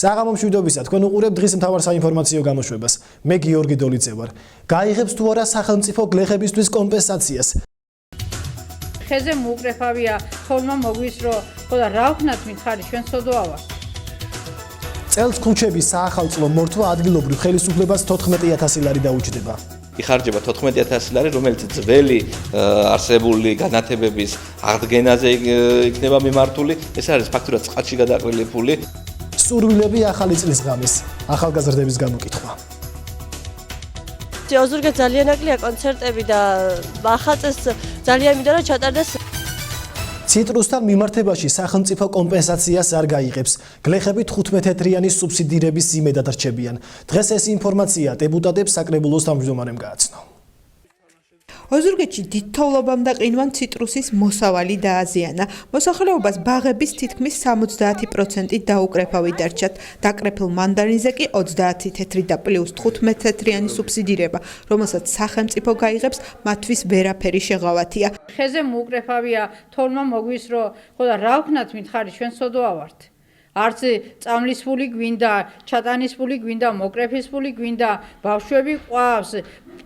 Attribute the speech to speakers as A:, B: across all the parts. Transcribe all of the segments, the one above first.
A: საღამო მშვიდობისა, თქვენ უყურებთ დღის მთავარ საინფორმაციო გამოშვებას. მე გიორგი დოლიძე ვარ. გაიღებს თუ არა სახელმწიფო გლეხებისთვის კომპენსაციას?
B: ხეზე მოუკრეფავია, თორმა მოგვისრო, ხოდა რა ვქნათ მითხარი ჩვენ სოდოა ვარ.
A: წელს ქუჩების საახალწლო მორთვა ადგილობრივ ხელისუფლებას 14,000 ლარი დაუჯდება.
C: იხარჯება 14,000 ლარი, რომელიც ძველი არსებული განათებების აღდგენაზე იქნება მიმართული. ეს არის ფაქტურად წყალში გადაყრილი ფული.
A: სურვილები ახალი წლის ღამეს, ახალგაზრდების გამოკითხვა.
D: ზოგადად ძალიან აკლია კონცერტები და ახალ წელს ძალიან მინდა რომ ჩატარდეს.
A: ციტრუსთან მიმართებაში სახელმწიფო კომპენსაციას არ გაიღებს. გლეხები 15 თეთრიანი სუბსიდირების იმედად რჩებიან. დღეს ეს ინფორმაცია დეპუტატებს საკრებულოს თავმჯდომარემ გააცნო.
E: ოზურგეთში დიდ თოვლობამ და ყინვამ ციტრუსის მოსავალი დააზიანა. მოსახლეობას ბაღების თითქმის 70% დაუკრეფავი დარჩათ. დაკრეფილ მანდარინზე კი 20 თეთრი და პლუს 15 თეთრიანი სუბსიდირება, რომელსაც სახელმწიფო გაიღებს, მათთვის ვერაფერი შეღავათია.
B: ხეზე მოუკრეფავია, თორმა მოგვისრო, ხოდა რა ვქნათ მითხარი ჩვენ სოდოა ვართ. არც წამლის ფული გვინდა, ჩატანის ფული გვინდა, მოკრეფის ფული გვინდა, ბავშვები ყავს,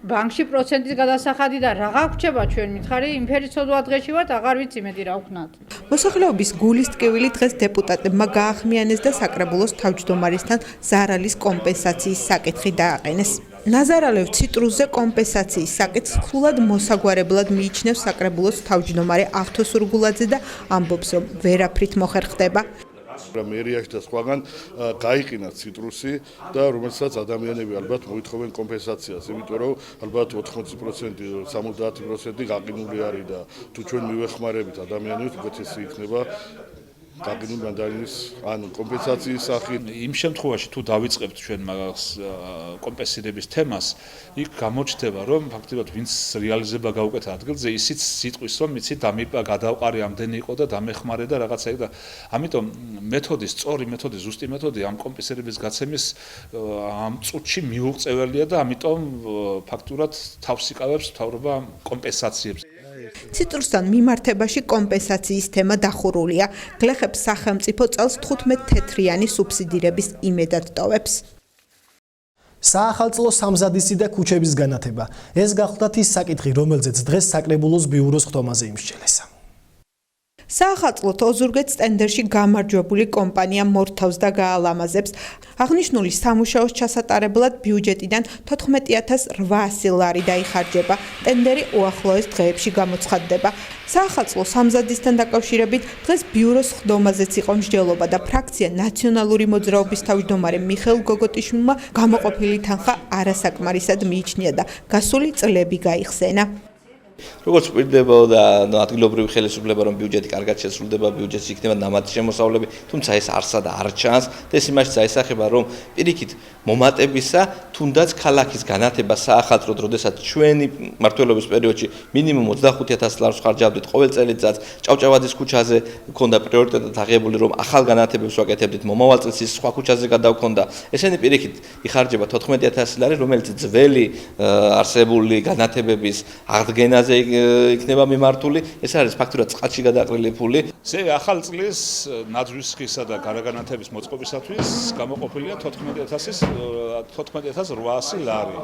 B: ბანკში პროცენტის გადასახადი და რაღა გვჭება ჩვენ მითხარი, იმფერი ცოდვა დღეში ვართ, აღარ ვიცი მეტი რა ვქნათ.
E: მოსახლეობის გულის ტკივილი დღეს დეპუტატებმა გაახმიანეს და საკრებულოს თავმჯდომარესთან ზარალის კომპენსაციის საკითხი დააყენეს. ნაზარალევ ციტრუსზე კომპენსაციის საკითხს ხულად მოსაგვარებლად მიიჩნევს საკრებულოს თავმჯდომარე ავთოსურგულაძე და ამბობს, რომ ვერაფრით მოხერხდება.
F: მერიაში და სხვაგან გაიყინა ციტრუსი და რომელსაც ადამიანები ალბათ მოითხოვენ კომპენსაციას, იმიტომ რომ ალბათ 80%, 70% გაყინული არის და თუ ჩვენ მივეხმარებით ადამიანებს, უკეთესი იქნება გაყინული მანდარინის ან კომპენსაციის სახით.
G: იმ შემთხვევაში თუ დავიწყებთ ჩვენ მაგას კომპენსირების თემას, იქ გამოჩნდება, რომ ფაქტობრივად ვინც რეალიზება გაუკეთა ადგილზე, ისიც სიტყვის რომ იცი დამიპა გადავყარი ამდენი იყო და დამეხმარე და რაღაცა და ამიტომ მეთოდი, სწორი მეთოდი, ზუსტი მეთოდი ამ კომპენსირების გაცემის ამ წუთში მიუღწეველია და ამიტომ ფაქტურად თავს იკავებს მთავრობა კომპენსაციებს.
E: ციტრუსთან მიმართებაში კომპენსაციის თემა დახურულია. გლეხებს სახელმწიფო წელს 15 თეთრიანი სუბსიდირების იმედად ტოვებს.
A: საახალწლო სამზადისი და ქუჩების განათება. ეს გახლდათ ის საკითხი, რომელზეც დღეს საკრებულოს ბიუროს ხტომაზე იმსჯელეს.
E: საახალწლოთ ოზურგეთს ტენდერში გამარჯვებული კომპანია მორთავს და გაალამაზებს. აღნიშნული სამუშაოს ჩასატარებლად ბიუჯეტიდან 14,800 ლარი დაიხარჯება. ტენდერი უახლოეს დღეებში გამოცხადდება. საახალწლო სამზადისთან დაკავშირებით დღეს ბიუროს ხდომაზეც იყო მსჯელობა და ფრაქცია ნაციონალური მოძრაობის თავმჯდომარე მიხეილ გოგოტიშვილმა გამოყოფილი თანხა არასაკმარისად მიიჩნია და გასული წლები გაიხსენა.
C: როგორც პირდება და ადგილობრივი ხელისუფლება რომ ბიუჯეტი კარგად შესრულდება, ბიუჯეტში იქნება ნამატი შემოსავლები, თუმცა ეს არსად არ ჩანს და ეს იმაში წაისახება, რომ პირიქით მომატებისა, თუნდაც ქალაქის განათება საახალწლოდ, როდესაც ჩვენი მმართველობის პერიოდში მინიმუმ 25,000 ლარს ხარჯავდით ყოველ წელიწადს, ჭავჭავაძის ქუჩაზე ქონდა პრიორიტეტად აღებული, რომ ახალ განათებებს ვაკეთებდით, მომავალ წელს ის სხვა ქუჩაზე გადავქონდა. ესენი პირიქით იხარჯება 14,000 ლარი, რომელიც ძველი არსებული განათებების აღდგენაზე იქნება მიმართული. ეს არის ფაქტურად წყალში გადაყრილი ფული.
G: ზე ახალ წლის ნაძვის ხისა და გარაგანათების მოწყობისათვის გამოყოფილია 14,800 ლარი.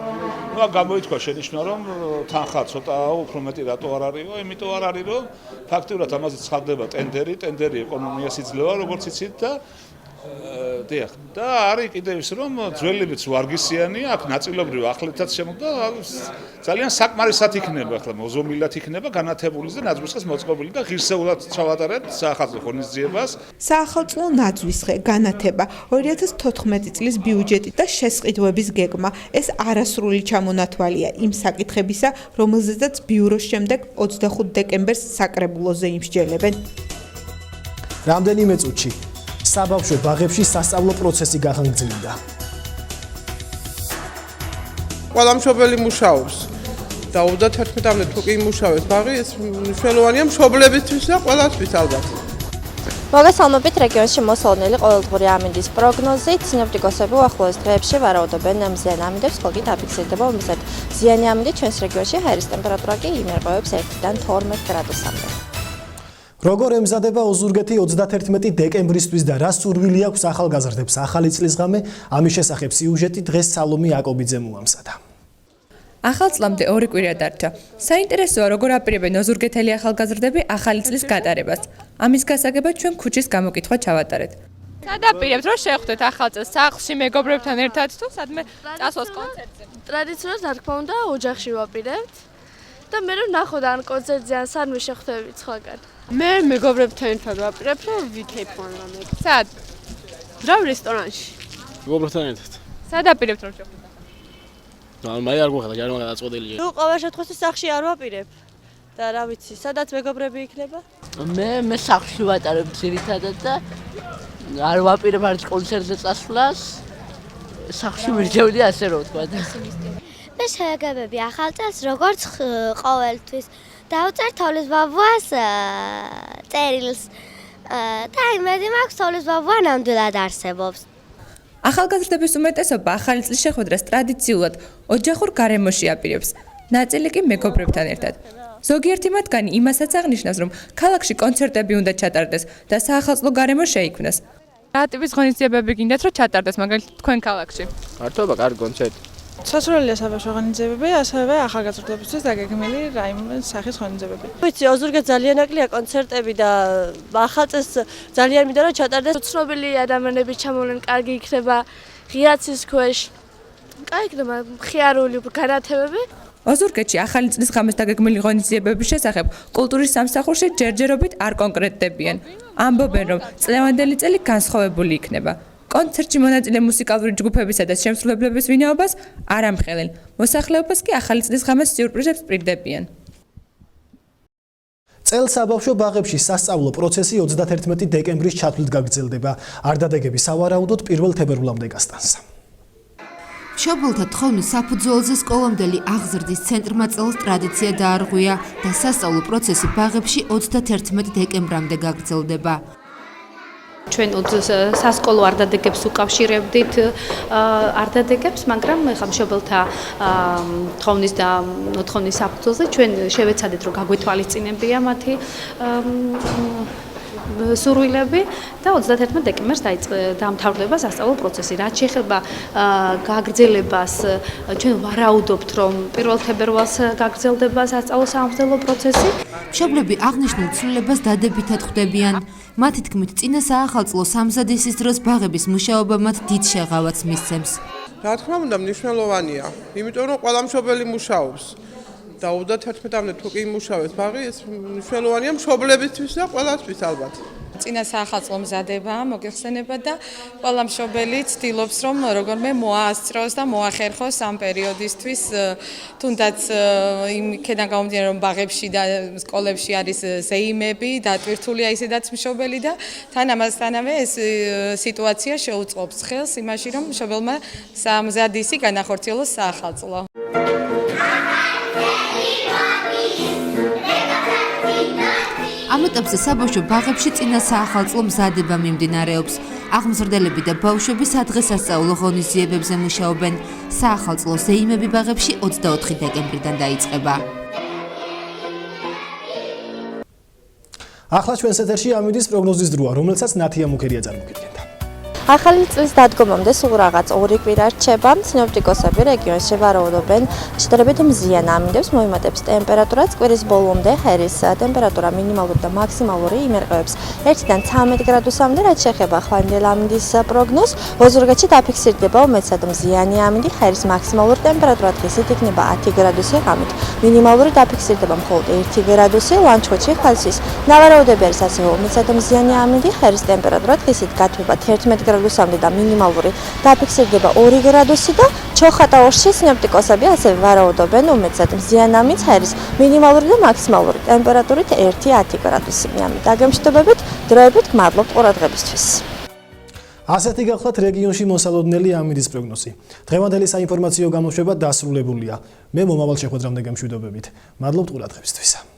G: ნუ გამოითქვა შენიშვნა, რომ თანხა ცოტა უფრო მეტი რატო არ არისო, იმიტომ არ არის, რომ ფაქტურად ამაზე ცხადდება ტენდერი ეკონომიას იძლევა, როგორც იცით და დიახ, და არის კიდევ ის, რომ ძველებიც ვარგისიანია, აქ ნაწილობრივ ახლეთაც შემოგდა, ძალიან საკმარისად იქნება, ახლა მოზომილად იქნება განათებული და ნაძვისხეს მოწყობილი და ღირსეულად ჩავატარებთ საახალწლო ღონისძიებას.
E: საახალწლო ნაძვისხე, განათება, 2014 წლის ბიუჯეტი და შესყიდვების გეგმა. ეს არასრული ჩამონათვალია იმ საკითხებისა, რომელზეც ბიუროს შემდეგ 25 დეკემბერს საკრებულოზე იმსჯელებენ.
A: რამდენიმე წუთში საბავშვო ბაღებში სასწავლო პროცესი გახანგრძლივდა.
H: ყველა მშობელი მუშაობს და 31-მდე თუ კი იმუშავებს ბაღი, ეს მნიშვნელოვანია მშობლებისთვის და ყველასთვის ალბათ.
D: მოგესალმებით რეგიონში მოსალოდნელი ყოველდღიური ამინდის პროგნოზით. სინოპტიკოსები უახლოეს დღეებში ვარაუდობენ მზიან ამინდებს, ხოლო კი დაფიქსირდება უმეტესად ზიანი ამინდი ჩვენს რეგიონში. ჰაერის ტემპერატურა კი იმერყევებს 1-დან 12 გრადუსამდე.
A: როგორ ემზადება ოზურგეთი 31 დეკემბრისთვის და რა სურვილი აქვს ახალგაზრდებს ახალი წლის ღამე? ამის შესახებ სიუჟეტი დღეს სალომე აკობიძე მოამზადა.
I: ახალ წლამდე 2 კვირა დარჩა. საინტერესოა, როგორ აპირებენ ოზურგეთელი ახალგაზრდები ახალი წლის გატარებას. ამის გასაგებად ჩვენ ქუჩის გამოკითხვა ჩავატარეთ. სადაპირებთ, რომ შევხვდეთ ახალ წელს სახლში მეგობრებთან ერთად თუ სადმე წასვლას კონცერტზე?
J: ტრადიციულად, რა თქმა უნდა, ოჯახში ვაპირებთ და მე რომ ნახოთ ან კონცერტზე ან სანმე შეხვდებით სხვაგან.
K: მე მეგობრებთან ერთად ვაპირებ, რომ ვიქეიფონ რამე.
I: სად?
K: რა რესტორანში?
L: მეგობრებთან ერთად.
I: სადაპირებთ, რომ შევხვდეთ?
L: მაი არ გვეხდა, ჯერ გადაწყვეტილია.
M: ნუ ყოველ შემთხვევაში სახლში არ ვაპირებ და რა ვიცი, სადაც მეგობრები იქნება?
N: მე სახლში ვატარებ ძირითადად და არ ვაპირებ არც კონცერტზე წასვლას. სახლში მივდივდი ასე რომ ვთქვა.
O: მე შეგებები ახალ წელს როგორც ყოველთვის დავწერ თოვლის ბაბუას წერილს და იმედი მაქვს თოვლის ბაბუა ნამდვილად არსებობს.
I: ახალგაზრდების უმეტესობა ახალი წლის შეხვედრას ტრადიციულად ოჯახურ გარემოში აპირებს, ნაწილი კი მეგობრებთან ერთად. ზოგიერთი მათგანი იმასაც აღნიშნავს, რომ ქალაქში კონცერტები უნდა ჩატარდეს და საახალწლო გარემო შეიქმნას. რა ტიპის ღონისძიებები გინდათ, რომ ჩატარდეს მაგალითად თქვენ ქალაქში?
L: მართობა, კარგი კონცერტი.
P: სასურველია საბავშვო ღონისძიებები, ასევე ახალგაზრდებისთვის დაგეგმილი რაიმე სახის ღონისძიებები.
M: ვიცი, ოზურგეთს ძალიან აკლია კონცერტები და ახალ წელს ძალიან მინდა რომ ჩატარდეს.
J: ცნობილი ადამიანები ჩამოვლენ, კარგი იქნება ღიაცის ქვეშ. კარგი იქნება მხიარული განათებები.
I: ოზურგეთში ახალი წლის ღამეს დაგეგმილი ღონისძიებების შესახებ კულტურის სამსახურში ჯერჯერობით არ კონკრეტდებიან. ამბობენ, რომ წლევანდელი წელი განსხვავებული იქნება. კონცერტში მონაწილე მუსიკალური ჯგუფებისა და შემსრულებლების ვინაობას არ ამხელენ. მოსახლეობას კი ახალი წლის ღამეს სიურპრიზებს პირდებიან.
A: წელს საბავშვო ბაღებში სასწავლო პროცესი 31 დეკემბრის ჩათვლით გაგრძელდება. არ დადეგები სავარაუდოდ 1 თებერვლამდე გასტანს.
Q: მშობელთა თხოვნით საფუძველზე სკოლამდელი აღზრდის ცენტრმა წელს ტრადიცია დაარღვია და სასწავლო პროცესი ბაღებში 31 დეკემბრამდე გაგრძელდება.
R: ჩვენ სასკოლო არდადეგებს უკავშირებდით არდადეგებს, მაგრამ ხა მშობელთა თხოვნით და მოთხოვნის საფუძველზე ჩვენ შევეცადეთ, რომ გაგვეთვალისწინებია მათი სურვილები და 31 დეკემბერს დაამთავრდება სასწავლო პროცესი. რაც შეეხება გაგრძელებას, ჩვენ ვარაუდობთ, რომ 1 თებერვალს გაგრძელდება სასწავლო სამხსელო პროცესი.
Q: მშობლები აღნიშნულ ცვლილებას დადებითად ხვდებიან. მათი თქმით, წინა საახალწლო სამზადისის დროს ბაღების მუშაობა მათ დიდ შეღავათს მისცემს.
H: რა თქმა უნდა, მნიშვნელოვანია, იმიტომ რომ ყველა მშობელი მუშაობს. და 31-მდე თუ კი იმუშავებს ბაღი, ეს მნიშვნელოვანია მშობლებისთვის და ყველასთვის ალბათ.
E: წინა საახალწლო მზადება, მოგეხსენება და ყველა მშობელი ცდილობს, რომ როგორმე მოაასწროს და მოახერხოს ამ პერიოდისთვის, თუნდაც იმქედან გამომდინარე, რომ ბაღებში და სკოლებში არის ზეიმები, დატვირთულია ისედაც მშობელი და თან ამასთანავე ეს სიტუაცია შეუწყობს ხელს იმაში, რომ მშობელმა სამზადისი განახორციელოს საახალწლო.
Q: ამ ეტაპზე საბავშვო ბაღებში წინა საახალწლო მზადება მიმდინარეობს. აღმზრდელები და ბავშვები სადღესასწაულო ღონისძიებებზე მუშაობენ. საახალწლო ზეიმები ბაღებში 24 დეკემბრიდან დაიწყება.
A: ახლა ჩვენს ეთერში ამინდის პროგნოზის დროა, რომელსაც ნათია მუქერია წარმოგიდგენდა.
D: ახალი წლის დადგომამდე სულ რაღაც 2 კვირა რჩება. სინოპტიკოსები რეგიონში ვარაუდობენ შედარებით მზიან ამინდებს, მოიმატებს ტემპერატურაც კვირის ბოლომდე ჰერის ტემპერატურა მინიმალური და მაქსიმალური იმერყევებს 1-დან 13 გრადუსამდე. რაც შეეხება ხვანდელ ამინდის პროგნოზს, ოზურგეთში დაფიქსირდება უმეტესად მზიანი ამინდი, ჰერის მაქსიმალური ტემპერატურა დღისით იქნება 10 გრადუსი ღამით. მინიმალური დაფიქსირდება მხოლოდ 1 გრადუსი. ლანჩხუთში ხალხის ნავარაუდები არის ასევე უმეტესად მზიანი ამინდი, ჰერის ტემპერატურა დღისით გათვება 11 გრადუსამდე და მინიმალური დაფიქსირდება 2 გრადუსი და ჩოხატაურში სინოპტიკოსები ასევე ვარაუდობენ უმეტესად მზიან ამინდს, ჰერის მინიმალური და მაქსიმალური ტემპერატურით 1-10 გრადუსი. ამით დაგემშვიდობებით, დროებით გმადლობთ ყურადღებისთვის.
A: ასეთი გახლავთ რეგიონში მოსალოდნელი ამინდის პროგნოზი. დღევანდელი საინფორმაციო გამოშვება დასრულებულია. მე მომავალ შეხვედრამდე გემშვიდობებით. მადლობთ ყურადღებისთვის.